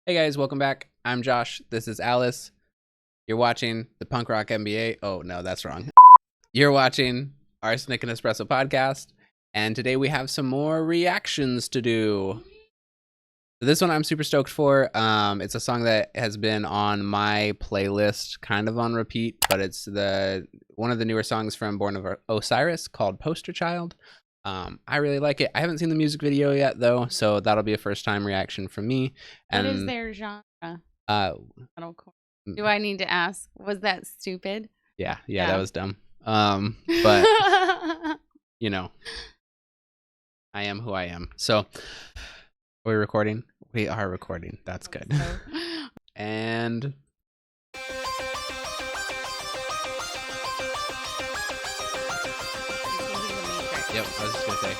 Hey guys, welcome back. I'm Josh. This is Alice. You're watching the Punk Rock NBA. Oh, no, that's wrong. You're watching Arsenic and Espresso podcast. And today we have some more reactions to do. This one I'm super stoked for. It's a song that has been on my playlist kind of on repeat, but it's one of the newer songs from Born of Osiris called Poster Child. I really like it. I haven't seen the music video yet though, so that'll be a first time reaction from me. What is their genre? Metalcore. Do I need to ask? Was that stupid? Yeah, that was dumb. But you know, I am who I am. So, are we recording? We are recording. That's good. And yep, I was just gonna say.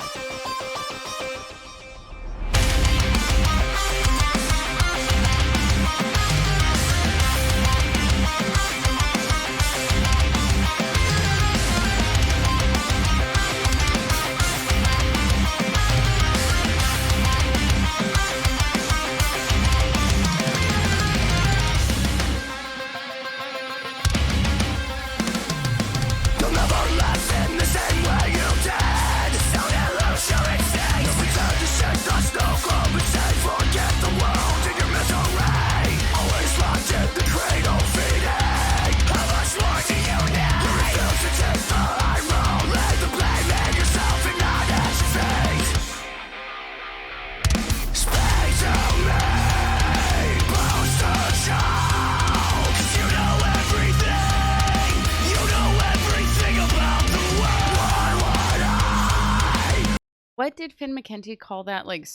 What did Finn McKenty call that? Like,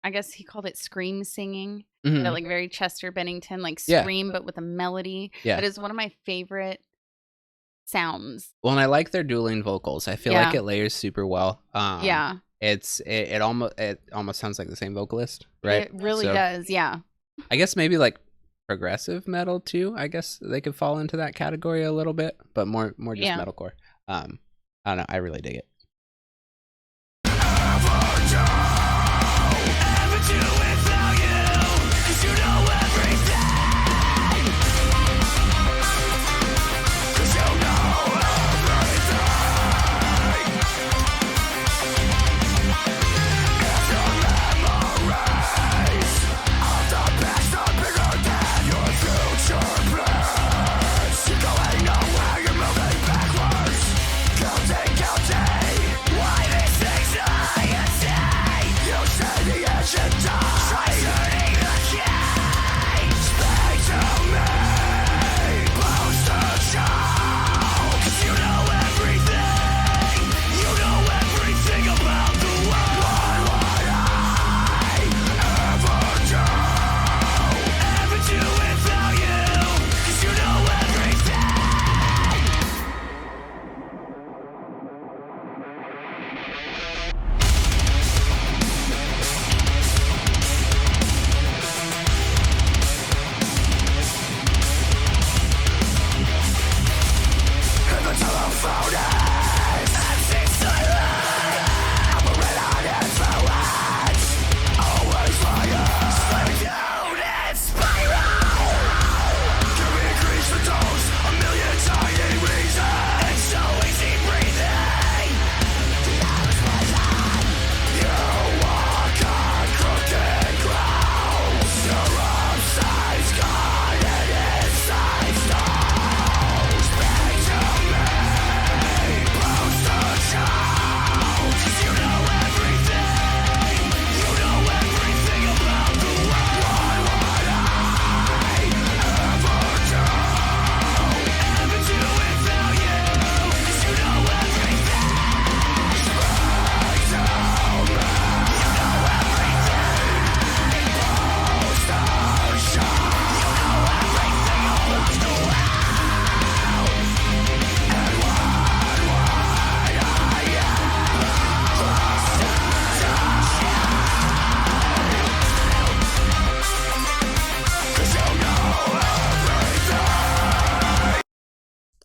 I guess he called it scream singing. That, like, very Chester Bennington, like scream, but with a melody. Yeah. That is one of my favorite sounds. Well, and I like their dueling vocals. I feel like it layers super well. Yeah. It almost sounds like the same vocalist, right? It really does, yeah. I guess maybe like progressive metal too. I guess they could fall into that category a little bit, but more just metalcore. I don't know. I really dig it.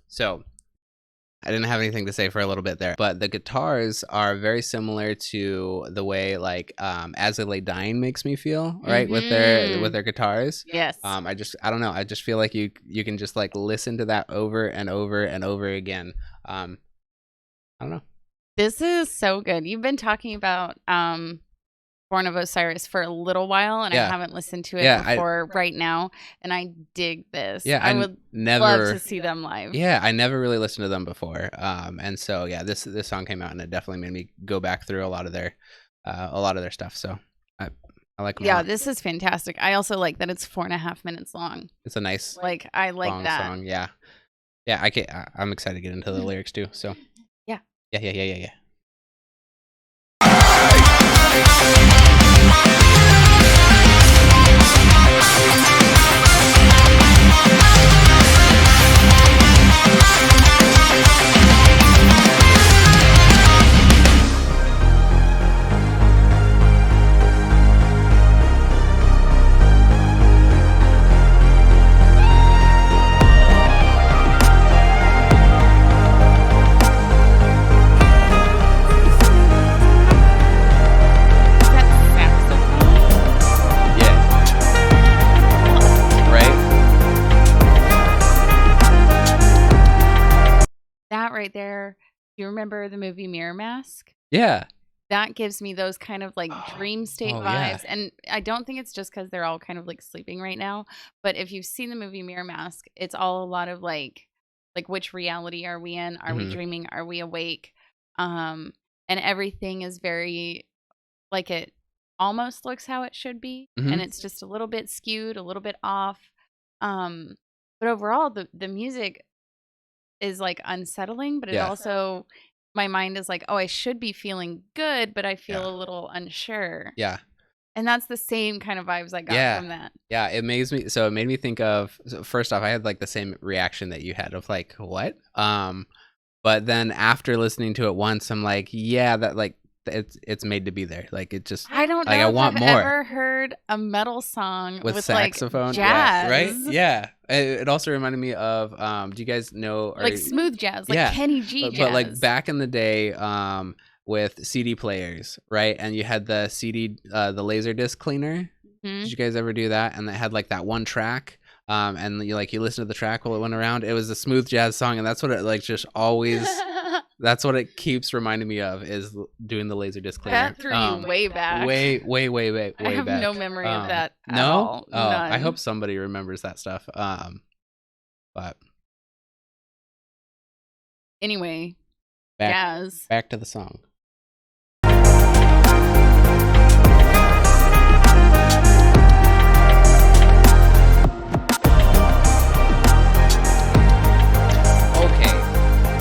So I didn't have anything to say for a little bit there, but the guitars are very similar to the way like As I Lay Dying makes me feel, right? With their guitars. Yes. I don't know. I just feel like you can just like listen to that over and over and over again. I don't know. This is so good. You've been talking about Born of Osiris for a little while, and I haven't listened to it before right now, and I dig this. Yeah, I would love to see them live. Yeah, I never really listened to them before, and so yeah, this song came out, and it definitely made me go back through a lot of their stuff. So I like them. Yeah, this is fantastic. I also like that it's 4.5 minutes long. It's a nice I like long that song. Yeah, I'm excited to get into the lyrics too. So yeah. Right there. Do you remember the movie Mirror Mask? Yeah. That gives me those kind of like dream state vibes. Yeah. And I don't think it's just because they're all kind of like sleeping right now. But if you've seen the movie Mirror Mask, it's all a lot of like which reality are we in? Are we dreaming? Are we awake? And everything is very like it almost looks how it should be. And it's just a little bit skewed, a little bit off. But overall the music is like unsettling, but it also, my mind is like, oh, I should be feeling good, but I feel a little unsure. Yeah. And that's the same kind of vibes I got from that. Yeah, it made me think of, so first off, I had like the same reaction that you had of like, what? But then after listening to it once, I'm like, yeah, that like it's made to be there. Like it just, I don't know like, I want I've more. ever heard a metal song with saxophone, like jazz. Yeah, right? Yeah. It also reminded me of do you guys know like smooth jazz, like Kenny G jazz. But like back in the day with CD players, right? And you had the CD the laser disc cleaner. Did you guys ever do that? And it had like that one track. And you listen to the track while it went around. It was a smooth jazz song, and that's what it like just always that's what it keeps reminding me of, is doing the laser disc cleaner. That threw you way back. Way I have back. no memory of that at no? all. Oh, None. I hope somebody remembers that stuff. But anyway, jazz. Back to the song.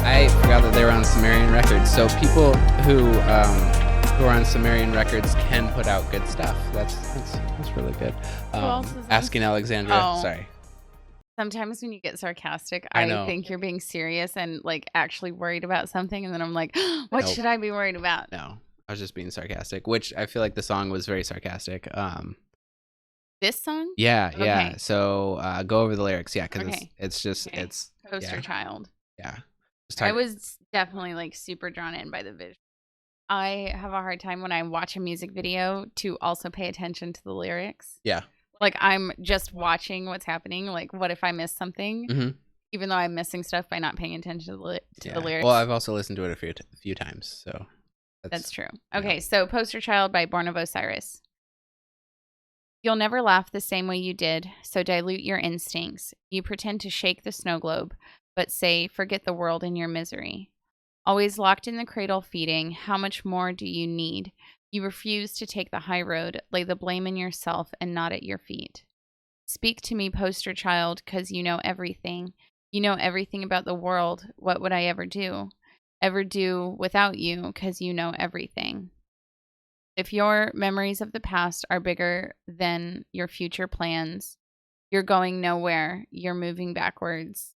I forgot that they were on Sumerian Records. So people who are on Sumerian Records can put out good stuff. That's really good. Asking Alexandria. Oh. Sorry. Sometimes when you get sarcastic, I think you're being serious and like actually worried about something, and then I'm like, what should I be worried about? No, I was just being sarcastic, which I feel like the song was very sarcastic. This song? Yeah, okay. Yeah. So go over the lyrics, yeah, because it's just it's Poster child. Yeah. I was definitely like super drawn in by the visual. I have a hard time when I watch a music video to also pay attention to the lyrics. Yeah. Like I'm just watching what's happening. Like what if I miss something? Even though I'm missing stuff by not paying attention to the lyrics. Well, I've also listened to it a few times, so that's true. Okay, so Poster Child by Born of Osiris. You'll never laugh the same way you did, so dilute your instincts. You pretend to shake the snow globe, but say, forget the world in your misery. Always locked in the cradle feeding, how much more do you need? You refuse to take the high road, lay the blame in yourself and not at your feet. Speak to me, poster child, 'cause you know everything. You know everything about the world. What would I ever do? Ever do without you, 'cause you know everything. If your memories of the past are bigger than your future plans, you're going nowhere. You're moving backwards.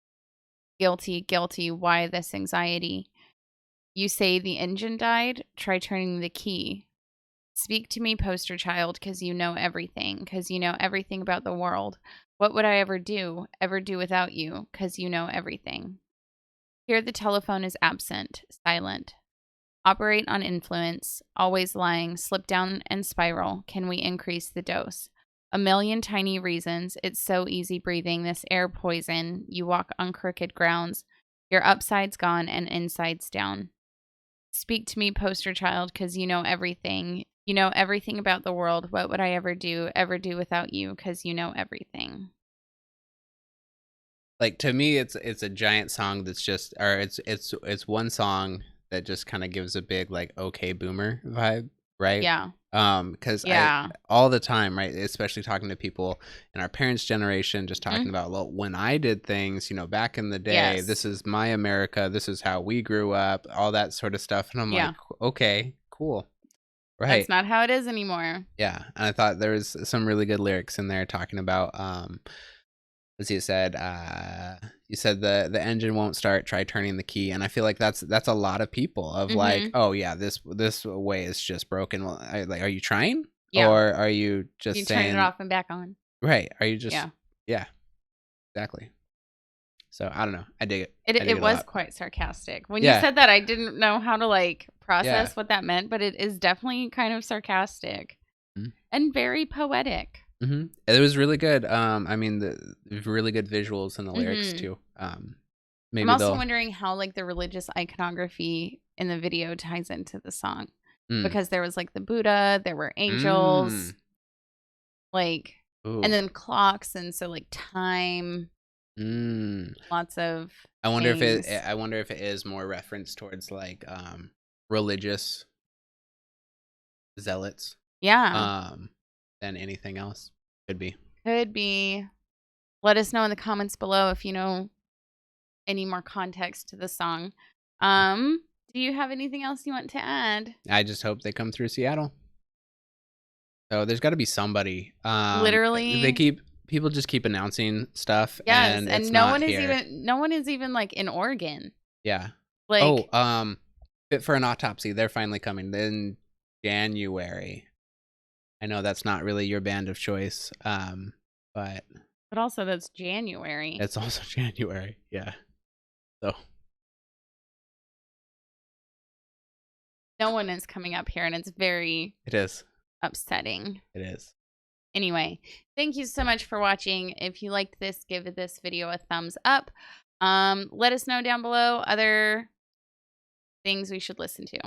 Guilty, guilty, why this anxiety? You say the engine died? Try turning the key. Speak to me, poster child, 'cause you know everything, 'cause you know everything about the world. What would I ever do without you, 'cause you know everything. Here the telephone is absent, silent. Operate on influence, always lying, slip down and spiral. Can we increase the dose? A million tiny reasons. It's so easy breathing this air poison. You walk on crooked grounds. Your upside's gone and inside's down. Speak to me, poster child, because you know everything. You know everything about the world. What would I ever do without you? Because you know everything. Like, to me, it's a giant song that's just, or it's one song that just kind of gives a big, like, okay boomer vibe, right? Yeah. Because I all the time, right, especially talking to people in our parents' generation, just talking about, well, when I did things, you know, back in the day, this is my America, this is how we grew up, all that sort of stuff. And I'm like, okay, cool. Right. That's not how it is anymore. Yeah. And I thought there was some really good lyrics in there talking about, as you said, the engine won't start, try turning the key. And I feel like that's a lot of people of like, oh yeah, this way is just broken. Well, like, are you trying? Yeah. Or are you just you saying turn it off and back on? Right. Are you just yeah, exactly. So I don't know. I dig it. It was quite sarcastic. When you said that, I didn't know how to like process what that meant, but it is definitely kind of sarcastic and very poetic. It was really good. I mean, the really good visuals in the lyrics too. Maybe I'm also wondering how like the religious iconography in the video ties into the song, because there was like the Buddha, there were angels, like, and then clocks, and so like time. Lots of. I wonder if it is more reference towards like religious zealots. Yeah. Than anything else. Could be. Let us know in the comments below if you know any more context to the song. Do you have anything else you want to add? I just hope they come through Seattle. So there's got to be somebody. Literally, people just keep announcing stuff. Yes, and it's no one is even like in Oregon. Yeah. Like, Fit for an Autopsy. They're finally coming in January. I know that's not really your band of choice, but also that's January. It's also January, yeah. So no one is coming up here, and it's very upsetting. It is. Anyway, thank you so much for watching. If you liked this, give this video a thumbs up. Let us know down below other things we should listen to.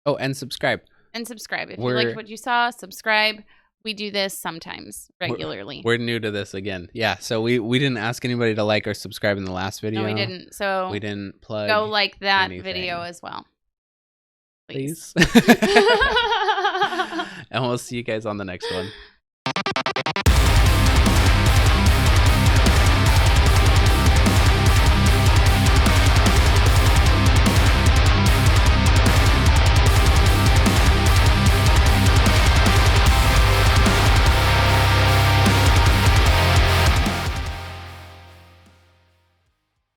Oh, and subscribe. If you liked what you saw, subscribe. We do this sometimes, regularly. We're new to this again. Yeah, so we didn't ask anybody to like or subscribe in the last video. No, we didn't. So we didn't plug. Go like that video as well. Please. And we'll see you guys on the next one.